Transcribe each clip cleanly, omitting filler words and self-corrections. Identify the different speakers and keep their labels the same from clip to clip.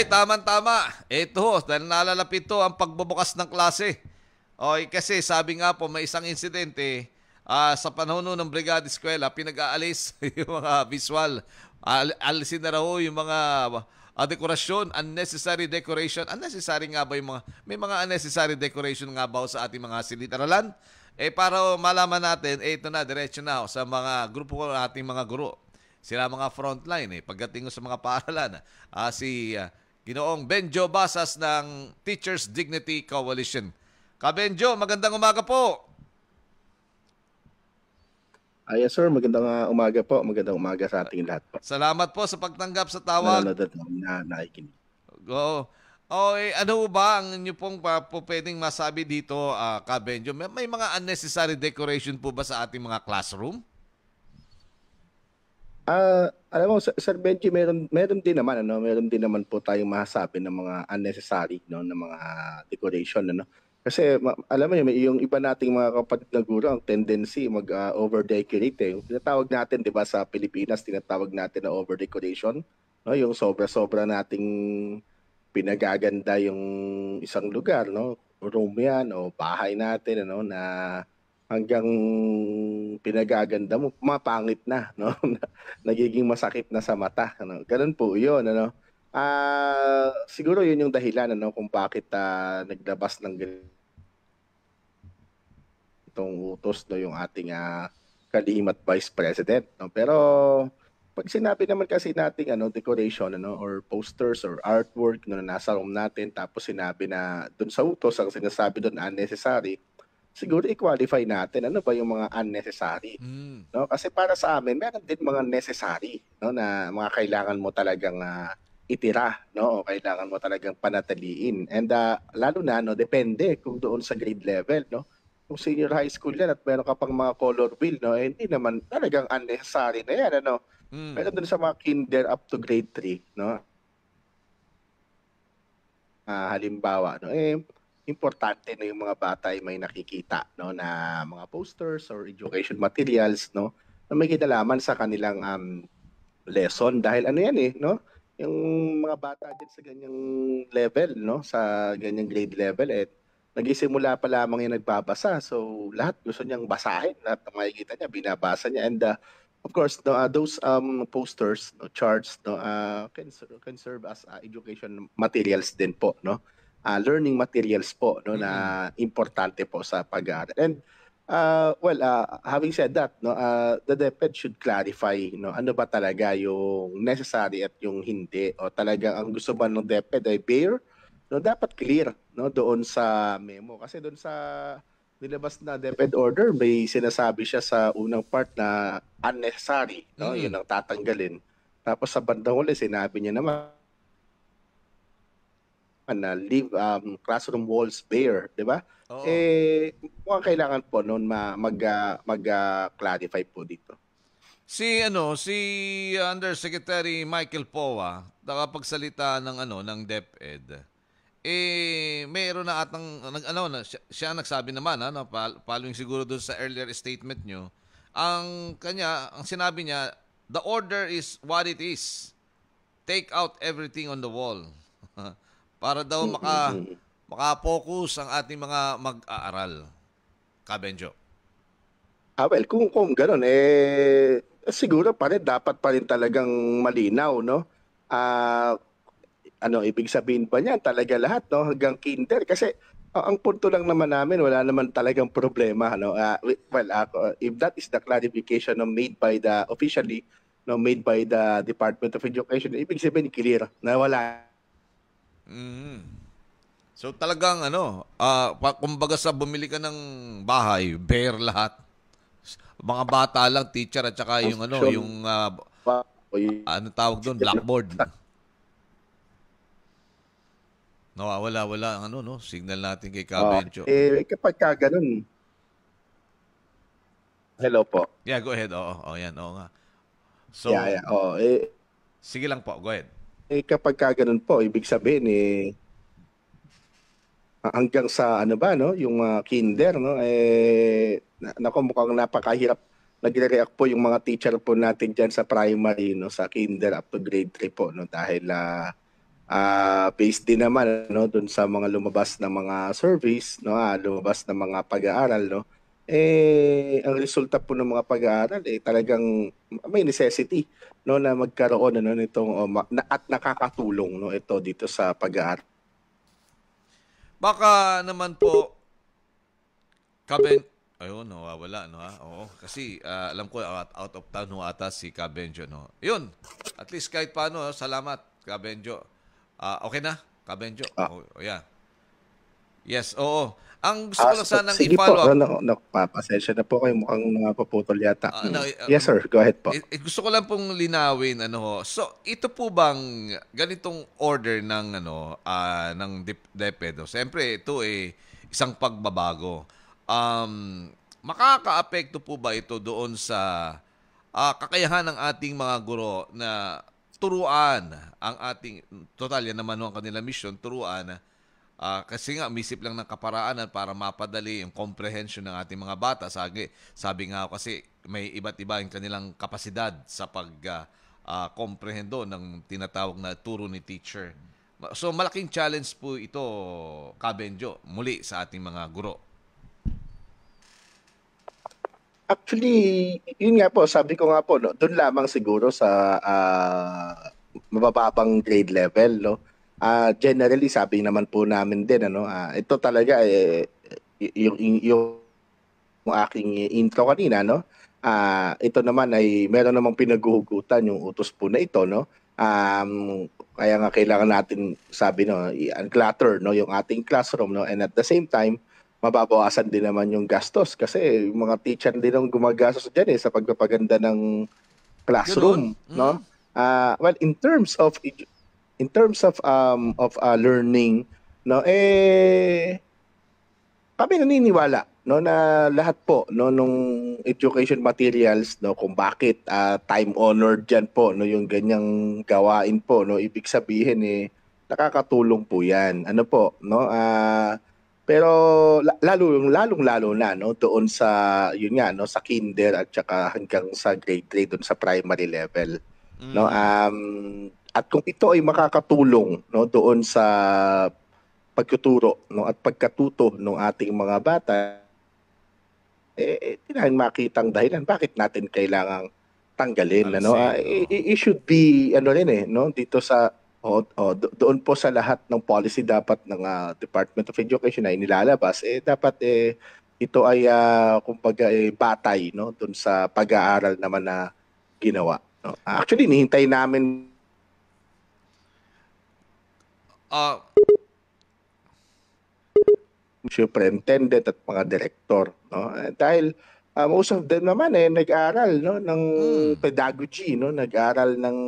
Speaker 1: Ay, tama-tama. Ito, dahil nalalapit to ang pagbubukas ng klase. Okay, kasi sabi nga po, may isang insidente sa panahon ng Brigada Eskwela, pinag-aalis yung mga visual. Alisin na raw yung mga dekorasyon, unnecessary decoration. Unnecessary nga ba yung mga, may mga unnecessary decoration nga ba sa ating mga silid-aralan? Para malaman natin, ito na, diretso na sa mga grupo ko ating mga guro. Sila mga frontline pagdating sa mga paaralan. Si Ginoong Benjo Basas ng Teachers Dignity Coalition. Benjo, magandang umaga po.
Speaker 2: Yes sir, magandang umaga po. Magandang umaga sa ating lahat po.
Speaker 1: Salamat po sa pagtanggap sa tawag.
Speaker 2: Nanonood at nakikinig.
Speaker 1: Oo. Ano ba ang inyo pong pwedeng masabi dito, Benjo? May mga unnecessary decoration po ba sa ating mga classroom?
Speaker 2: Alam mo, Sir Benji, meron din naman meron din naman po tayong masasabi ng mga unnecessary ng mga decoration Kasi alam mo yung iba nating mga kapatid na guro ang tendency over-decorate Yung tinatawag natin, 'di ba, sa Pilipinas, tinatawag natin na over-decoration, yung sobra-sobra nating pinagaganda yung isang lugar, room 'yan o bahay natin na hanggang pinagaganda mo, mapangit na, nagiging masakit na sa mata. Ganun po yun. Siguro yun yung dahilan kung bakit naglabas ng ganitong utos yung ating kalihim at Vice President. Pero pag sinabi naman kasi nating decoration or posters or artwork na nasa room natin, tapos sinabi na dun sa utos, ang sinasabi dun unnecessary, siguro i-qualify natin ano ba yung mga unnecessary. Kasi para sa amin, meron din mga necessary na mga kailangan mo talagang itira, o kailangan mo talagang panatiliin. And lalo na depende kung doon sa grade level, Kung senior high school yan at meron ka pang mga color wheel, hindi naman talagang unnecessary na yan, Pero doon sa mga kinder up to grade 3, halimbawa, importante na yung mga bata ay may nakikita na mga posters or education materials na may kinalaman sa kanilang lesson, dahil yan yung mga bata din sa ganyang level sa ganyang grade level nagisimula pa lamang yung nagbabasa, so lahat gusto niyang basahin, lahat ng makikita niya binabasa niya. And of course those posters, charts can serve as education materials din po, learning materials po na importante po sa pag-aaral. And having said that, the DepEd should clarify ano ba talaga yung necessary at yung hindi, o talagang ang gusto ba ng DepEd ay bare, dapat clear doon sa memo. Kasi doon sa nilabas na DepEd order, may sinasabi siya sa unang part na unnecessary, yun ang tatanggalin. Tapos sa bandang huli, sinabi niya naman na leave classroom walls bare, di ba? Mukhang kailangan po noon mag-clarify po dito.
Speaker 1: Si Undersecretary Michael Poa, nakapagsalita ng DepEd. Mayroon na atang siya nagsabi naman following siguro doon sa earlier statement nyo, ang sinabi niya, the order is what it is. Take out everything on the wall. Para daw maka-focus ang ating mga mag-aaral. Benjo.
Speaker 2: Well, kung gano'n, siguro dapat pa rin talagang malinaw, ibig sabihin pa niyan talaga lahat, hanggang kinder? Kasi ang punto lang naman namin, wala naman talagang problema, if that is the clarification made by the officially, made by the Department of Education, ibig sabihin clear na wala.
Speaker 1: So talagang kumbaga sa bumili ka ng bahay, bare lahat. Mga bata lang, teacher at saka yung tawag doon, blackboard. Nawawala ang signal natin kay Benjo.
Speaker 2: Kapag ganun. Hello po.
Speaker 1: Yeah, go ahead. Yan, nga. So, sige lang po, go ahead.
Speaker 2: Kapag ganun po, ibig sabihin hanggang sa yung kinder, mukhang napakahirap. Nagre-react po yung mga teacher po natin diyan sa primary, sa kinder up to grade 3 po, dahil Based din naman no dun sa mga lumabas na mga surveys no, lumabas na mga pag-aaral no. Ang resulta po ng mga pag-aaral talagang may necessity no na magkaroon ano nitong at nakakatulong no ito dito sa pag-aaral.
Speaker 1: Baka naman po, Kaben... Ayun, nawawala, no ha? Oo, kasi alam ko out of town ho ata si Kabenjo, no? Yun, at least kahit paano, salamat, Kabenjo. Okay na, Kabenjo?
Speaker 2: Ah,
Speaker 1: Oh, yeah. Yes, oo. Ang gusto ko lang sanang
Speaker 2: Sige po,
Speaker 1: i-follow up,
Speaker 2: pasensya na po kayo, mukhang napaputol yata.
Speaker 1: no,
Speaker 2: Yes sir, go ahead po.
Speaker 1: gusto ko lang pong linawin ano ho. So, ito po bang ganitong order ng ng DepEd? Siyempre, ito isang pagbabago. Makakaapekto po ba ito doon sa kakayahan ng ating mga guro na turuan ang ating total yan naman ho ang kanilang mission, turuan kasi nga, umisip lang ng kaparaanan para mapadali yung comprehension ng ating mga bata. Sabi nga ako kasi may iba't iba yung kanilang kapasidad sa pag-komprehendo ng tinatawag na turo ni teacher. So, malaking challenge po ito, Kabenjo, muli sa ating mga guro.
Speaker 2: Actually, yun nga po, sabi ko nga po, no, doon lamang siguro sa mabababang grade level, no. Generally, sabi naman po namin din, ano, ito talaga, yung aking intro kanina, no. Ito naman ay meron namang pinaghuhugutan yung utos po na ito, no. Kaya nga kailangan natin, sabi, no, i-unclutter, no, yung ating classroom, no, and at the same time, mababawasan din naman yung gastos kasi yung mga teacher din ang gumagastos diyan sa pagpapaganda ng
Speaker 1: Ganun?
Speaker 2: classroom, no? Well, in terms of learning, no, kami naniniwala no na lahat po no nung education materials no kung bakit time honored diyan po no yung ganyang gawain po no, ibig sabihin nakakatulong po 'yan, ano po no. Pero lalong-lalo na no doon sa yun nga no sa kinder at saka hanggang sa grade 3 doon sa primary level no. At kung ito ay makakatulong no doon sa pagtuturo no at pagkatuto ng ating mga bata, tinahan makitang dahilan bakit natin kailangang tanggalin ano.
Speaker 1: Alisin, oh.
Speaker 2: It should be ano rin no dito sa doon po sa lahat ng policy dapat ng Department of Education na inilalabas dapat ito ay kumbaga batay no doon sa pag-aaral naman na ginawa no. Actually nihintay namin
Speaker 1: Ah,
Speaker 2: superintendent at mga direktor no. Dahil most of them naman nag-aral no ng pedagogy no, nag-aral ng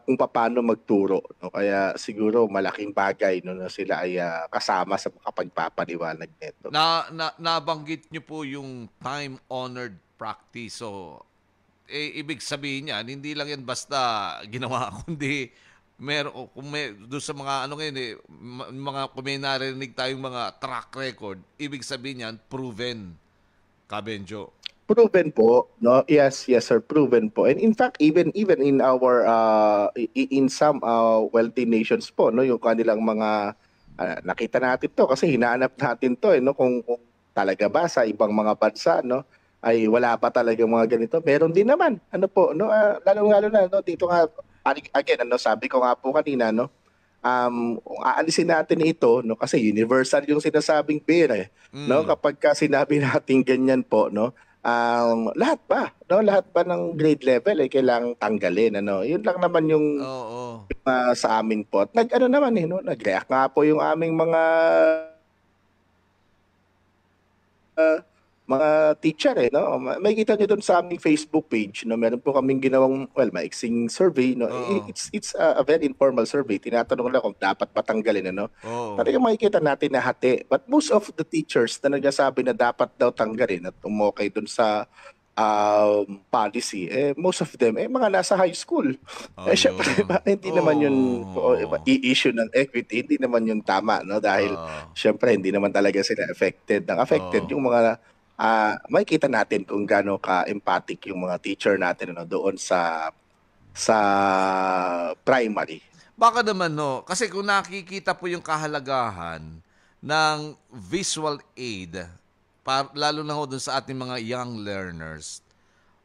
Speaker 2: kung paano magturo no. Kaya siguro malaking bagay no na sila ay kasama sa pagpapaliwanag nito.
Speaker 1: Nabanggit nyo po yung time-honored practice. So, ibig sabihin niyan, hindi lang yan basta ginawa, kundi kung may doon sa mga ano ngayon mga kung may narinig tayong mga track record, ibig sabihin niyan proven, Kabenjo.
Speaker 2: Proven po no. Yes sir, proven po. And in fact even in our in some wealthy nations po no yung kanilang mga nakita natin to kasi hinahanap natin to no kung talaga ba sa ibang mga bansa no ay wala pa talaga mga ganito. Meron din naman ano po no, lalong-lalo na no dito nga again ano sabi ko nga po kanina no, kung aalisin natin ito no kasi universal yung sinasabing pera no kapag ka sinabi natin ganyan po no, lahat pa ng grade level kailangang tanggalin ano. Yun lang naman yung
Speaker 1: Oo.
Speaker 2: sa amin po. At nag-ano naman no, nag-react nga po yung aming mga teacher no. Makikita niyo doon sa aming Facebook page no, meron po kaming ginawang maiksing survey no.
Speaker 1: Oo.
Speaker 2: It's a very informal survey. Tinatanong lang kung dapat patanggalin ano.
Speaker 1: Oo.
Speaker 2: Talagang makikita natin na hati. But most of the teachers na nagsasabi na dapat daw tanggalin at umokay doon sa policy, most of them mga nasa high school. Syempre hindi naman yun i-issue ng equity, hindi naman yun tama no dahil syempre hindi naman talaga sila affected. Ang affected yung mga makikita natin kung gaano ka-empathic yung mga teacher natin ano doon sa primary.
Speaker 1: Baka naman no, kasi kung nakikita po yung kahalagahan ng visual aid, lalo na ho dun sa ating mga young learners,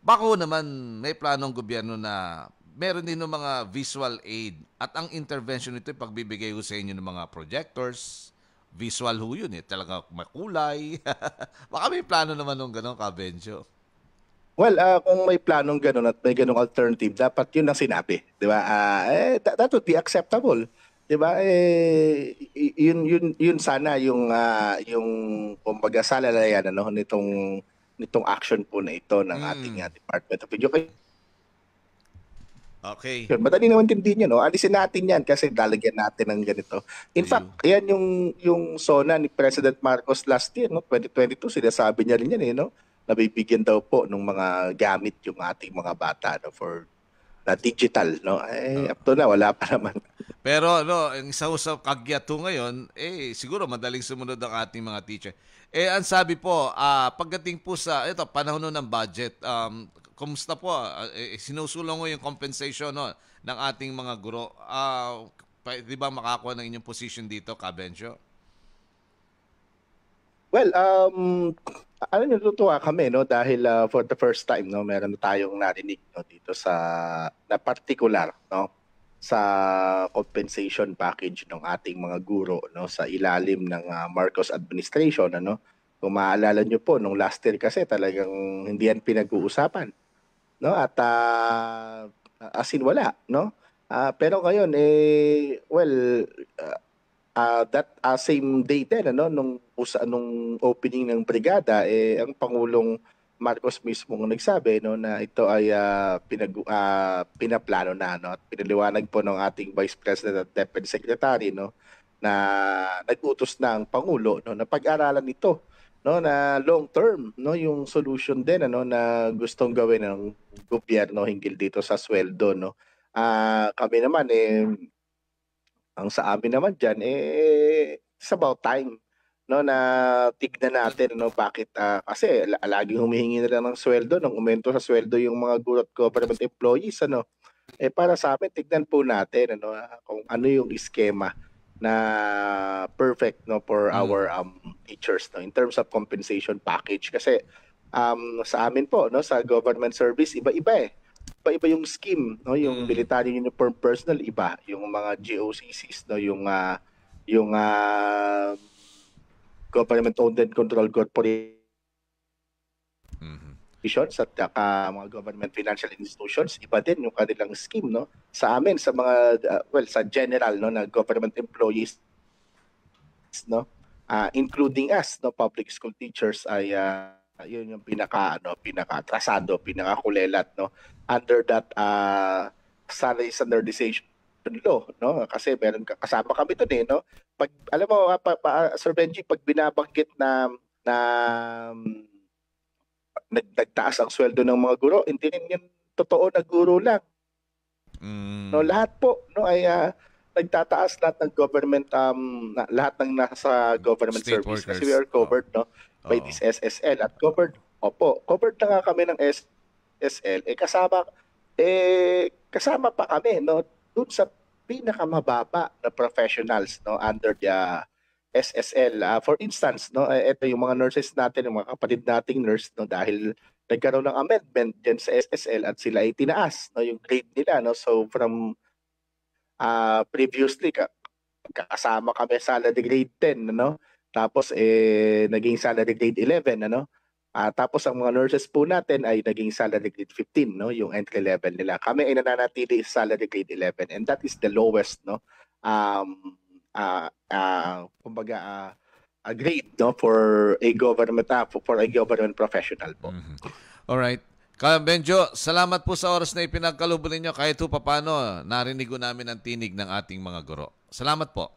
Speaker 1: baka ho naman may planong gobyerno na meron din ng mga visual aid at ang intervention nito ay pagbibigay ho sa inyo ng mga projectors, visual ho yun eh, talaga makulay. Baka may plano naman ng gano'n, Kabenjo.
Speaker 2: Well, kung may planong gano'n at may gano'ng alternative, dapat yun ang sinabi, 'di ba? That would be acceptable, 'di ba? Yun sana yung kumbaga salalayan ano nitong action po na ito ng ating Department of Education.
Speaker 1: Okay.
Speaker 2: Madali naman din yun, no? Alisin natin yan kasi lalagyan natin ng ganito. In fact, yan yung SONA ni President Marcos last year, no? 2022, sinasabi niya rin yan, no? Nabibigyan daw po ng mga gamit yung ating mga bata no? For na digital, no? Up to na, wala pa naman.
Speaker 1: Pero no, ang isa sa kagyato ngayon, siguro madaling sumunod ang ating mga teacher. Ang sabi po, pagdating po sa ito panahon ng budget, kumusta po? Sinusulong mo yung compensation no ng ating mga guro. Di ba makakuha ng inyong position dito, Kabenjo?
Speaker 2: Well, alam niyo, natutuwa kami no dahil for the first time no meron na tayong narinig no dito na particular no sa compensation package ng ating mga guro no sa ilalim ng Marcos administration ano. Kung maalala niyo po nung last year kasi talagang hindi yan pinag-uusapan no at as in wala no. Pero ngayon that same day din ano nung opening ng brigada ang Pangulong Marcos mismo ang nagsabi no na ito ay pinaplano na no at pinaliwanag po ng ating Vice President at Deputy Secretary no na nag-utos na ang Pangulo no na pag-aralan ito no na long term no yung solution din ano na gustong gawin ng gobyerno hinggil dito sa sweldo no. Kami naman ang sa amin naman diyan it's about time no na tignan natin no bakit kasi laging humihingi na lang ng sweldo ng aumento sa sweldo yung mga guro at government employees ano. Para sa amin tignan po natin ano kung ano yung iskema na perfect no for our teachers no in terms of compensation package kasi sa amin po no sa government service iba-iba iba-iba yung scheme no yung military uniform personnel iba yung mga GOCCs no yung government owned and controlled corporations at mga government financial institutions iba din yung kanilang scheme no sa amin sa mga sa general no na government employees no including us no public school teachers ay yun yung pinaka-atrasado, pinaka-kulelat no under that salary standardization law no kasi meron kasama kami doon no pag alam mo Sir Benji pag binabanggit na nagtaas ang sweldo ng mga guro hindi rin yan totoo na guro lang no lahat po no ay nagtataas lahat ng government lahat ng nasa government
Speaker 1: State
Speaker 2: service
Speaker 1: workers.
Speaker 2: kasi we are covered no by this SSL at covered na nga kami ng SSL kasama pa kami no dun sa pinakamababa na professionals no under the SSL. For instance no ito yung mga nurses natin yung mga kapatid nating nurse no dahil nagkaroon ng amendment diyan sa SSL at sila ay tinaas no yung grade nila no so from previously kasama kami sa salary grade 10 no tapos naging salary grade 11 ano tapos ang mga nurses po natin ay naging salary grade 15 no yung entry level nila kami ay nananatili sa salary grade 11 and that is the lowest no kumbaga a grade no for a government professional po.
Speaker 1: All right. Benjo, salamat po sa oras na ipinagkaloob ninyo kahit po paano narinig namin ang tinig ng ating mga guro. Salamat po.